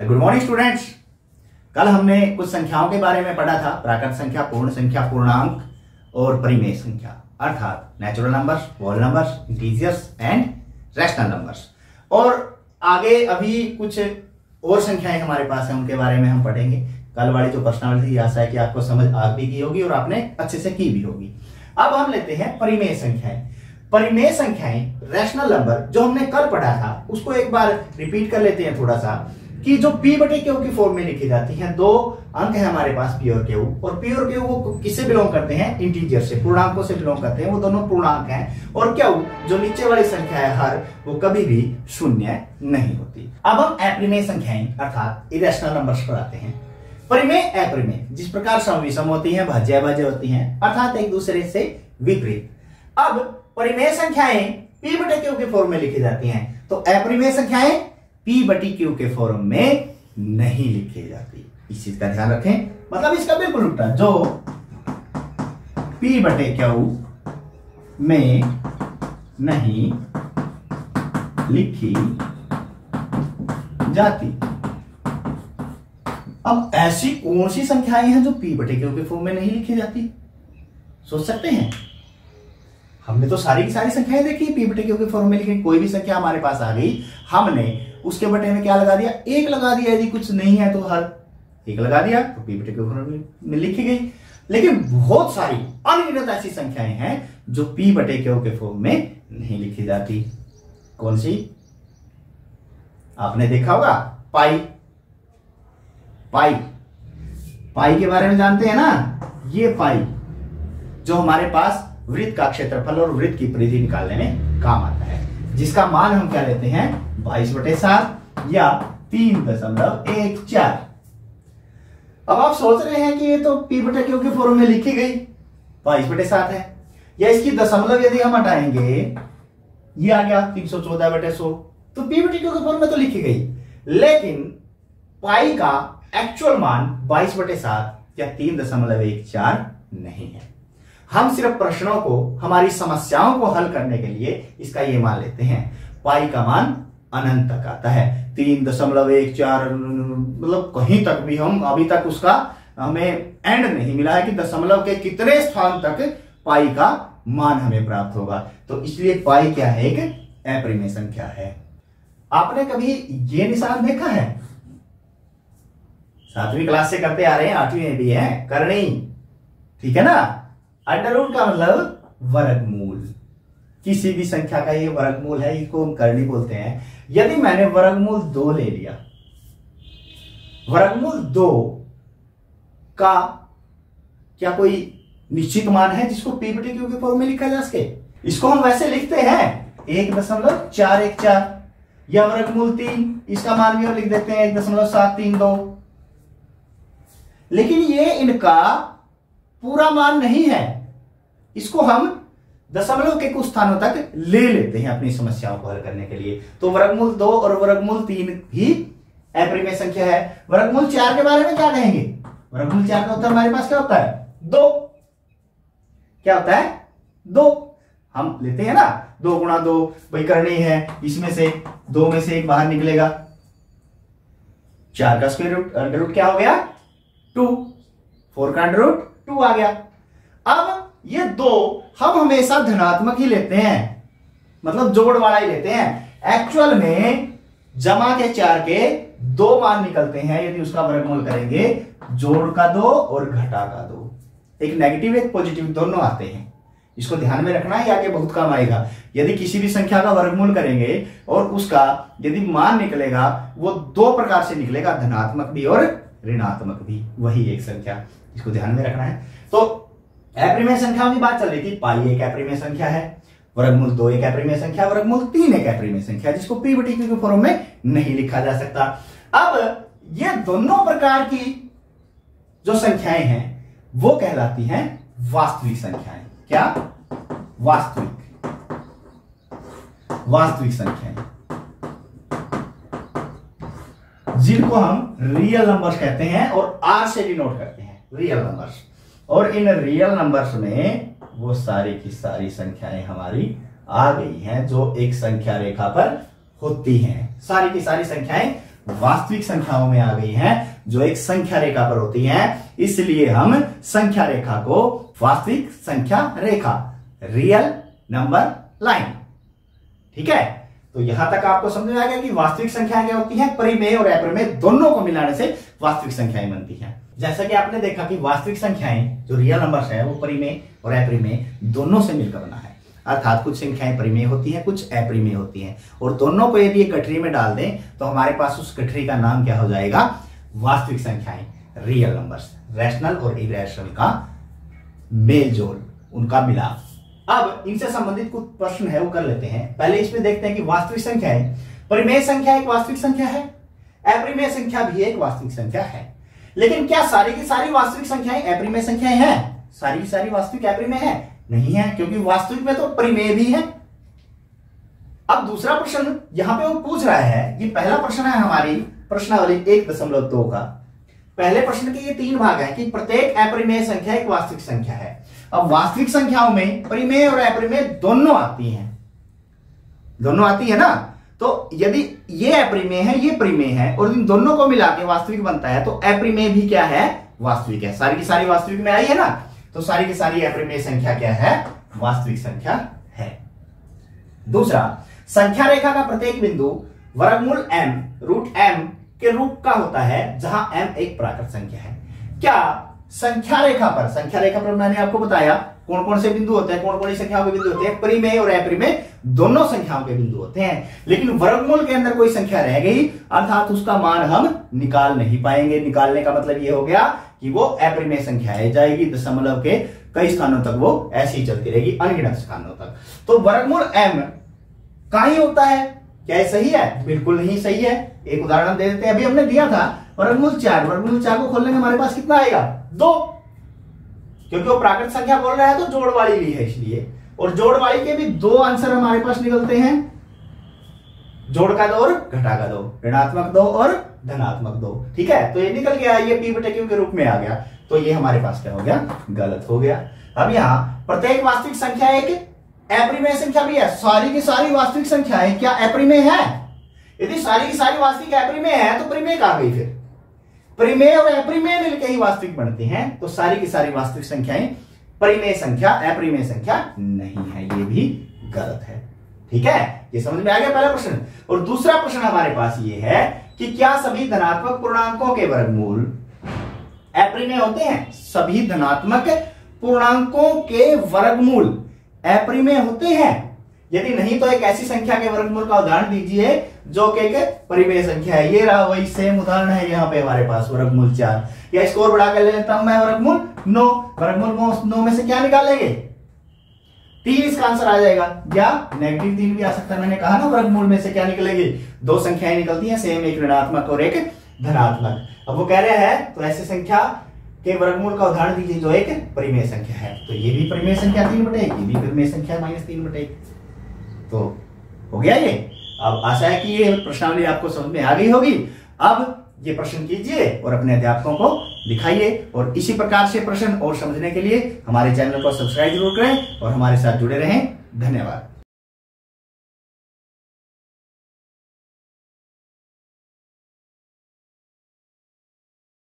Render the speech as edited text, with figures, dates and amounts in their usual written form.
Good morning students. कल हमने कुछ संख्याओं के बारे में पढ़ा था, प्राकृत संख्या, पूर्ण संख्या, पूर्णांक और परिमेय संख्या, अर्थात natural numbers, whole numbers, integers and rational numbers. और आगे अभी कुछ और संख्याएं हमारे पास हैं, उनके बारे में हम पढ़ेंगे। कल वाली जो प्रश्नावली थी, आशा है कि आपको समझ आ भी की होगी और आपने अच्छे से की भी होगी। अब हम लेते हैं परिमेय संख्याएं। परिमेय संख्याएं, रैशनल नंबर जो हमने कल पढ़ा था, उसको एक बार रिपीट कर लेते हैं थोड़ा सा, कि जो p बटे क्यू की फॉर्म में लिखी जाती हैं। दो अंक है हमारे पास p और q, और p और q वो किससे बिलोंग करते हैं? इंटीजर से, पूर्णांकों से बिलोंग करते हैं। वो दोनों पूर्णांक हैं। और q जो नीचे वाली संख्या है हर, वो कभी भी शून्य नहीं होती। अब हम अपरिमेय संख्याएं अर्थात इरेशनल नंबर्स पर आते हैं। परिमेय, अपरिमेय, जिस प्रकार सम विषम होती हैं, भाज्य अभाज्य होती हैं, अर्थात एक दूसरे से विपरीत। अब परिमेय संख्याएं p बटे q के फॉर्म में लिखी जाती हैं, तो अपरिमेय संख्याएं p बटी q के फॉर्म में नहीं लिखी जाती। इस चीज का ध्यान रखें, मतलब इसका बिल्कुल उल्टा, जो p बटे q में नहीं लिखी जाती। अब ऐसी कौन सी संख्याएं हैं जो p बटे q के फॉर्म में नहीं लिखी जाती? सोच सकते हैं। हमने तो सारी की सारी संख्याएं देखी, p बटे q के फॉर्म में लिखी। कोई भी संख्या हमारे पास आ गई, हमने उसके बटे में क्या लगा दिया? एक लगा दिया। यदि कुछ नहीं है तो हर एक लगा दिया, तो p बटे q के फॉर्म में लिखी गई। लेकिन बहुत सारी अनगिनत ऐसी संख्याएं हैं जो p बटे q के फॉर्म में नहीं लिखी जाती। कौन सी? आपने देखा होगा, पाई। पाई, पाई के बारे में जानते हैं ना? ये पाई जो हमारे पास वृत्त का क्षेत्रफल और वृत्त की परिधि निकालने में काम आता है, जिसका मान हम क्या लेते हैं? 22/7 या 3.14। अब आप सोच रहे हैं कि ये तो p बटे q के फॉर्म में लिखी गई 22/7 है, या इसकी दशमलव यदि हम हटाएंगे, ये आ गया 314/100, तो p बटे q के फॉर्म में तो लिखी गई। लेकिन पाई का एक्चुअल मान 22/7 या 3.14 नहीं है। हम सिर्फ प्रश्नों को, हमारी समस्याओं को हल करने के लिए इसका ये मान लेते हैं। पाई का मान अनंत तक आता है, 3.14, मतलब कहीं तक भी हम अभी तक उसका हमें एंड नहीं मिला है कि दशमलव के कितने स्थान तक पाई का मान हमें प्राप्त होगा। तो इसलिए पाई क्या है? एक अपरिमेय संख्या है। आपने कभी ये निशान देखा है? 7वीं क्लास से करते आ रहे हैं, 8वीं में भी है, करनी, ठीक है ना? अंडर रूट का मतलब वर्गमूल। किसी भी संख्या का ये वर्गमूल है, इसको हम करनी बोलते हैं। यदि मैंने वर्गमूल 2 ले लिया, वर्गमूल 2 का क्या कोई निश्चित मान है जिसको p बटे q के फॉर्म में लिखा जा सके? इसको हम वैसे लिखते हैं 1.414, या वर्गमूल 3, इसका मान भी हम लिख देते हैं 1.732। लेकिन ये इनका पूरा मान नहीं है, इसको हम दशमलव के कुछ स्थानों तक ले लेते हैं अपनी समस्याओं को हल करने के लिए। तो वर्गमूल 2 और वर्गमूल 3 भी अपरिमेय संख्या है। वर्गमूल 4 के बारे में क्या कहेंगे? वर्गमूल 4 का उत्तर हमारे पास क्या होता है? 2। क्या होता है? 2। हम लेते हैं ना, 2 गुणा 2 वही करनी है, इसमें से 2 में से एक बाहर निकलेगा, 4 का स्क्वायर रूट, अंडर रूट क्या हो गया? 2। 4 का अंडर रूट 2 आ गया। अब ये 2 हम हमेशा धनात्मक ही लेते हैं, मतलब जोड़ वाला ही लेते हैं। एक्चुअल में जमा के 4 के 2 मान निकलते हैं यदि उसका वर्गमूल करेंगे, जोड़ का 2 और घटा का 2। एक नेगेटिव एक पॉजिटिव दोनों आते हैं, इसको ध्यान में रखना, है आगे बहुत काम आएगा। यदि किसी भी संख्या का वर्गमूल करेंगे और उसका यदि मान निकलेगा, वो 2 प्रकार से निकलेगा, धनात्मक भी और ऋणात्मक भी, वही एक संख्या, इसको ध्यान में रखना है। तो अपरिमेय संख्या की बात चल रही थी। पाई एक अपरिमेय संख्या है, वर्गमूल 2 एक अपरिमेय संख्या, वर्गमूल 3 एक अपरिमेय संख्या, जिसको p बटे q के फॉर्म में नहीं लिखा जा सकता। अब ये दोनों प्रकार की जो संख्याएं हैं वो कहलाती हैं वास्तविक संख्याएं। क्या? वास्तविक संख्याएं, जिनको हम रियल नंबर्स कहते हैं और r से डिनोट करते हैं, रियल नंबर्स। और इन रियल नंबर्स में वो सारी की सारी संख्याएं हमारी आ गई हैं जो एक संख्या रेखा पर होती हैं। सारी की सारी संख्याएं वास्तविक संख्याओं में आ गई हैं, जो एक संख्या रेखा पर होती हैं, इसलिए हम संख्या रेखा को वास्तविक संख्या रेखा, रियल नंबर लाइन। ठीक है, तो यहां तक आपको समझ में आ गया कि वास्तविक संख्याएं क्या होती हैं, परिमेय और अपरिमेय दोनों को मिलाने से वास्तविक संख्याएं बनती हैं। जैसा कि आपने देखा कि वास्तविक संख्याएं जो रियल नंबर्स है वो परिमेय और अपरिमेय दोनों से मिलकर बना है, अर्थात कुछ संख्याएं परिमेय होती हैं, कुछ अपरिमेय होती हैं, और दोनों को यदि एक गठरी में डाल दें तो हमारे पास उस गठरी का नाम क्या हो जाएगा, वास्तविक संख्याएं, रियल नंबर्स। रैशनल और इरैशनल का मेल जोल, उनका मिलाप। अब इनसे संबंधित कुछ प्रश्न है वो कर लेते हैं। पहले इसमें देखते हैं कि वास्तविक संख्याएं, परिमेय संख्या एक वास्तविक संख्या है, अपरिमेय संख्या भी एक वास्तविक संख्या है, लेकिन क्या सारी की सारी वास्तविक संख्याएं अपरिमेय संख्याएं हैं? सारी की सारी वास्तविक अपरिमेय है? नहीं है, क्योंकि वास्तविक में तो परिमेय भी है। अब दूसरा प्रश्न यहां पे वो पूछ रहा है, ये पहला प्रश्न है हमारी प्रश्नावली 1.2 का। पहले प्रश्न के ये 3 भाग हैं कि प्रत्येक अपरिमेय संख्या एक वास्तविक संख्या है। अब वास्तविक संख्याओं में परिमेय और अपरिमेय दोनों आती हैं, दोनों आती है ना, तो यदि ये अपरिमेय है, ये परिमेय है, और इन दोनों को मिला के वास्तविक बनता है, तो अपरिमेय भी क्या है, वास्तविक है। सारी की सारी वास्तविक में आई है ना, तो सारी की सारी अपरिमेय संख्या क्या है, वास्तविक संख्या है। दूसरा, संख्या रेखा का प्रत्येक बिंदु वर्गमूल m √m के रूप का होता है, जहां m एक प्राकृत संख्या है। क्या संख्या रेखा पर मैंने आपको बताया कौन कौन से बिंदु होते हैं, कौन कौन सी संख्याओं के बिंदु होते हैं, परिमेय और अपरिमेय दोनों संख्याओं के बिंदु होते हैं, लेकिन वर्गमूल के अंदर कोई संख्या रह गई, अर्थात उसका मान हम निकाल नहीं पाएंगे। निकालने का मतलब ये हो गया कि वो अपरिमेय संख्या है, जाएगी दशमलव के कई स्थानों तक, वो ऐसी ही चलती रहेगी, अनगिनत स्थानों तक। तो वर्गमूल m कहां ही होता है, क्या ये सही है? बिल्कुल नहीं सही है। एक उदाहरण दे देते हैं, अभी हमने दिया था वर्गमूल 4, वर्गमूल 4 को खोलने में हमारे पास कितना आएगा, 2, क्योंकि वो प्राकृत संख्या बोल रहा है तो जोड़ वाली ली है इसलिए, और जोड़ वाली के भी 2 आंसर हमारे पास निकलते हैं, जोड़ का 2 और घटा का 2, ऋणात्मक 2 और धनात्मक 2। ठीक है, तो ये निकल गया, ये p/q के रूप में आ गया, तो ये हमारे पास क्या हो गया, गलत हो गया। अब यहाँ प्रत्येक वास्तविक संख्या एक अपरिमेय संख्या भी है। सारी की सारी वास्तविक संख्याएं क्या अपरिमेय है? यदि सारी की सारी वास्तविक अपरिमेय है तो परिमेय कहां गई फिर? परिमेय और अपरिमेय मिलकर ही वास्तविक बनती हैं, तो सारी की सारी वास्तविक संख्याएं परिमेय संख्या, अपरिमेय संख्या नहीं है, ये भी गलत है। ठीक है, ये समझ में आ गया पहला प्रश्न। और दूसरा प्रश्न हमारे पास ये है कि क्या सभी धनात्मक पूर्णांकों के वर्गमूल अपरिमेय होते हैं? सभी धनात्मक पूर्णांकों के वर्गमूल अपरिमेय होते हैं? यदि नहीं तो एक ऐसी संख्या के वर्गमूल का उदाहरण दीजिए जो कि एक परिमेय संख्या है। ये रहा वही सेम उदाहरण है यहाँ पे हमारे पास, वर्गमूल 4, या इसको और बढ़ा कर ले लेता हूं मैं, वर्गमूल 9। वर्गमूल 9 में से क्या निकालेंगे, 3 इसका आंसर आ जाएगा, या -3 भी आ सकता है। मैंने कहा ना वर्गमूल में से क्या निकलेगी, 2 संख्याएं निकलती हैं सेम, एक ऋणात्मक और एक धनात्मक। अब वो कह रहे हैं तो ऐसी संख्या के वर्गमूल का उदाहरण दीजिए जो एक परिमेय संख्या है, तो ये भी परिमेय संख्या 3/1, ये भी परिमेय संख्या -3/1। तो हो गया ये। अब आशा है कि ये प्रश्नावली आपको समझ में आ गई होगी। अब ये प्रश्न कीजिए और अपने अध्यापकों को दिखाइए, और इसी प्रकार से प्रश्न और समझने के लिए हमारे चैनल को सब्सक्राइब जरूर करें और हमारे साथ जुड़े रहें। धन्यवाद।